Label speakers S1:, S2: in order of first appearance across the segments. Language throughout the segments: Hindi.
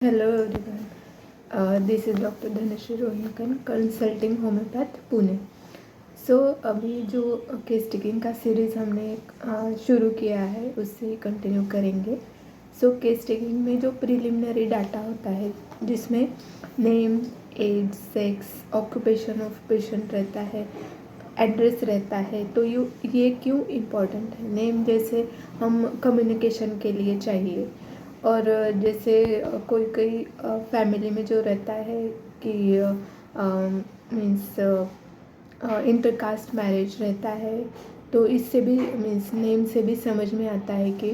S1: Hello everyone. This is doctor Dhanashree Rohinkan, consulting homeopath Pune. So अभी जो केस टेकिंग का सीरीज़ हमने शुरू किया है उससे कंटिन्यू करेंगे. सो केस टेकिंग में जो प्रिलिमिनरी डाटा होता है जिसमें name, age, sex, occupation of patient रहता है, एड्रेस रहता है. तो ये क्यों इम्पोर्टेंट है? नेम जैसे हम कम्युनिकेशन के लिए चाहिए, और जैसे कोई कोई फैमिली में जो रहता है कि मीन्स इंटरकास्ट मैरिज रहता है, तो इससे भी मीन्स नेम से भी समझ में आता है कि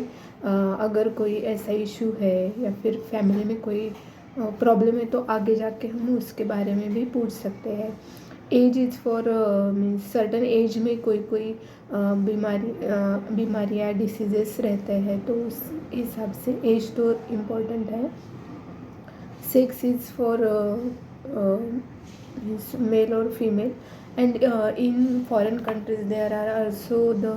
S1: अगर कोई ऐसा इशू है या फिर फैमिली में कोई प्रॉब्लम है तो आगे जाके हम उसके बारे में भी पूछ सकते हैं. Age is for means certain age में कोई कोई बीमारियाँ डिसीजेस रहते हैं, तो उस हिसाब से एज तो इम्पोर्टेंट है. सेक्स इज़ फॉर मेल और female, and in foreign countries there are also the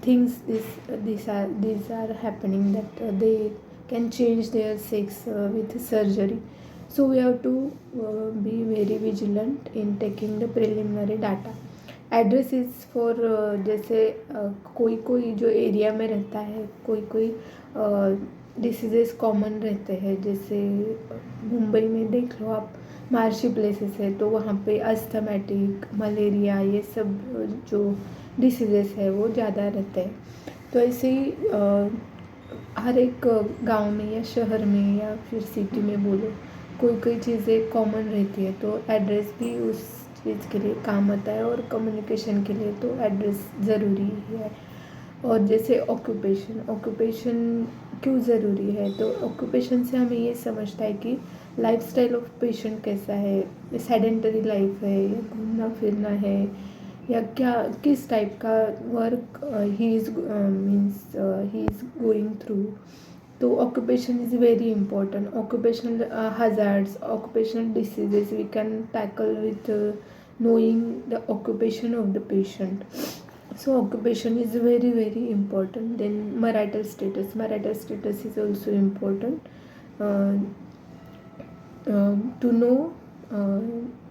S1: things these are happening that they can change their sex with surgery. So we have to be very vigilant in taking the preliminary data. Address is for जैसे कोई कोई जो एरिया में रहता है, कोई कोई डिसीजेस कॉमन रहते हैं. जैसे मुंबई में देख लो आप, मार्शी प्लेसेस है तो वहाँ पे अस्थमेटिक, मलेरिया, ये सब जो डिसीजेस है वो ज़्यादा रहते हैं. तो ऐसे ही हर एक गांव में या शहर में या फिर सिटी में बोलो, कोई कोई चीज़ें कॉमन रहती है, तो एड्रेस भी उस चीज़ के लिए काम आता है. और कम्युनिकेशन के लिए तो एड्रेस ज़रूरी है. और जैसे ऑक्यूपेशन क्यों ज़रूरी है? तो ऑक्यूपेशन से हमें ये समझता है कि लाइफस्टाइल ऑफ पेशेंट कैसा है, सेडेंटरी लाइफ है या घूमना फिरना है, या क्या किस टाइप का work he is going through. तो occupation is very important. Occupational hazards, occupational diseases we can tackle with knowing the occupation of the patient. So occupation is very very important. Then marital status is also important. uh, to know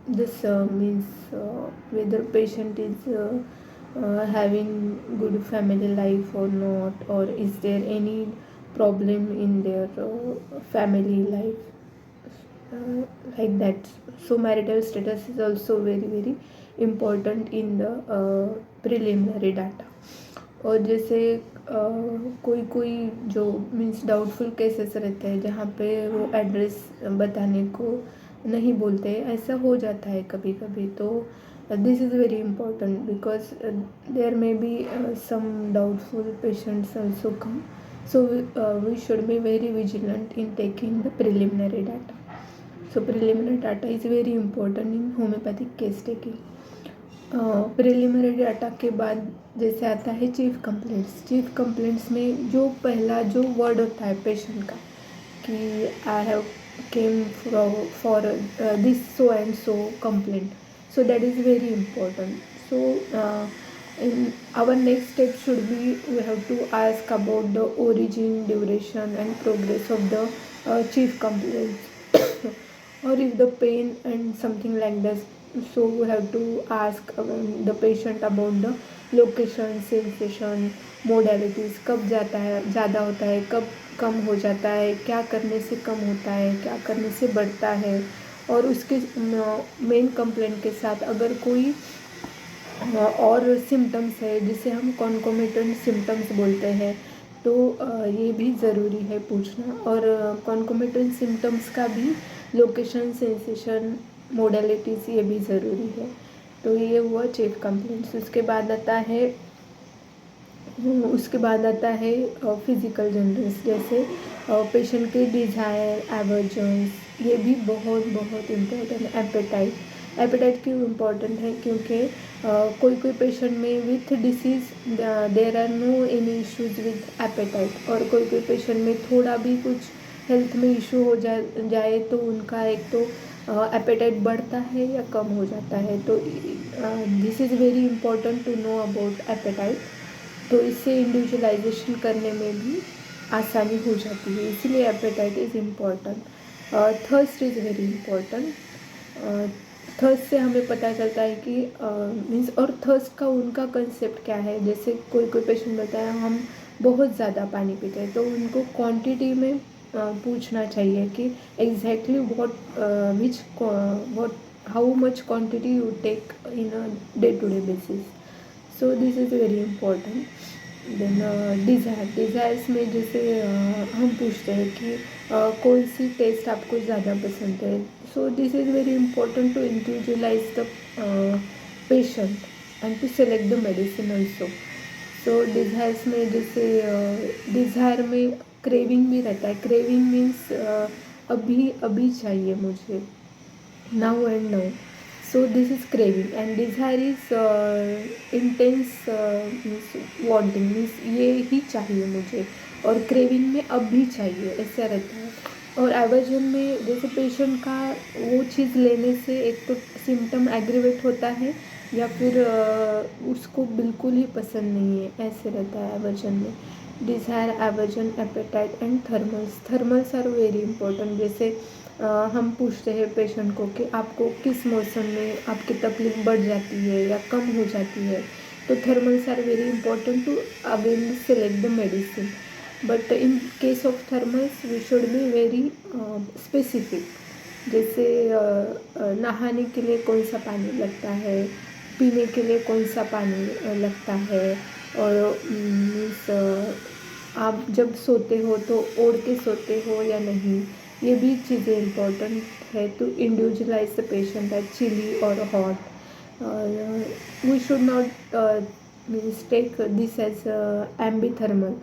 S1: this means whether patient is having good family life or not, or is there any problem in their family life, like that. So marital status is also very very important in the preliminary data. और जैसे कोई कोई जो मीन्स डाउटफुल केसेस रहते हैं जहाँ पे वो एड्रेस बताने को नहीं बोलते, ऐसा हो जाता है कभी कभी. तो this is very important because there may be some doubtful patients also come. So we should be very vigilant in taking the preliminary data. So preliminary data is very important in homeopathic case taking. Preliminary data के बाद जैसे आता है चीफ कंप्लेंट्स में जो पहला जो वर्ड होता है पेशेंट का कि I have came for this so and so complaint. So that is very important. So in our next step should be we have to ask about the origin, duration and progress of the chief complaints or if the pain and something like this. So we have to ask the patient about the location, sensation, modalities, कब जाता है ज़्यादा होता है, कब कम हो जाता है, क्या करने से कम होता है, क्या करने से बढ़ता है, और उसके मेन कंप्लेंट के साथ अगर कोई और सिम्टम्स है जिसे हम कॉन्कोमिटेंट सिम्टम्स बोलते हैं, तो ये भी ज़रूरी है पूछना. और कॉन्कोमिटेंट सिम्टम्स का भी लोकेशन, सेंसेशन, मोडालिटीज़ ये भी ज़रूरी है. तो ये हुआ चीफ कंप्लेंट्स. उसके बाद आता है फिज़िकल जनरल्स, जैसे पेशेंट के डिज़ायर, एवर्जन्स, ये भी बहुत बहुत इम्पोर्टेंट है. एपेटाइट क्यों इम्पॉर्टेंट है? क्योंकि कोई कोई पेशेंट में with disease there are no any issues with appetite, और कोई कोई पेशेंट में थोड़ा भी कुछ हेल्थ में इशू हो जाए तो उनका एक तो एपेटाइट बढ़ता है या कम हो जाता है. तो this is very important to know about appetite. तो इससे इंडिविजुअलाइजेशन करने में भी आसानी हो जाती है, इसीलिए appetite is important. Thirst is very important. Thirst से हमें पता चलता है कि मीन्स, और थर्स्ट का उनका कंसेप्ट क्या है। जैसे कोई कोई पेशेंट बताया हम बहुत ज़्यादा पानी पीते हैं, तो उनको क्वांटिटी में पूछना चाहिए कि exactly what how much quantity you take in a day to day basis. So this is very important. Then desires में जैसे हम पूछते हैं कि कौन सी टेस्ट आपको ज़्यादा पसंद है। So this is very important to individualise the patient and to select the medicine also. So desires में जैसे डिज़ायर में क्रेविंग भी रहता है। क्रेविंग मीन्स अभी अभी चाहिए मुझे, now and now. So this is craving, and desire is intense, means wanting, means ये ही चाहिए मुझे, और क्रेविंग में अभी चाहिए, ऐसा रहता है। और एवर्जन में जैसे पेशेंट का वो चीज़ लेने से एक तो सिम्टम एग्रीवेट होता है, या फिर उसको बिल्कुल ही पसंद नहीं है, ऐसे रहता है एवर्जन में। Desire, aversion, appetite and thermals. Thermals are very important. जैसे हम पूछते हैं पेशेंट को कि आपको किस मौसम में आपकी तकलीफ बढ़ जाती है या कम हो जाती है, तो thermals are very important to again select the medicine. But in case of thermals we should be very specific. जैसे नहाने के लिए कौन सा पानी लगता है, पीने के लिए कौन सा पानी लगता है, और मीन्स आप जब सोते हो तो ओढ़ के सोते हो या नहीं, ये भी चीज़ें इम्पोर्टेंट है to individualise the patient at chilly और hot. We should not means take this as ambithermal.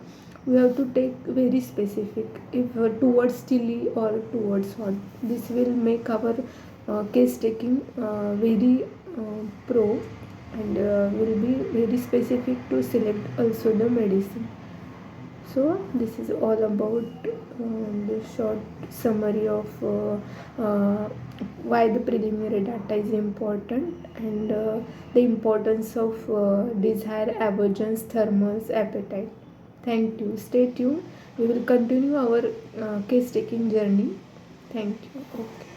S1: we have to take very specific if towards chilly or towards hot. This will make our case taking very pro, and will be very specific to select also the medicine. So this is all about the short summary of why the preliminary data is important, and the importance of desire, aversions, thermals, appetite. Thank you. Stay tuned. We will continue our case taking journey. Thank you. Okay.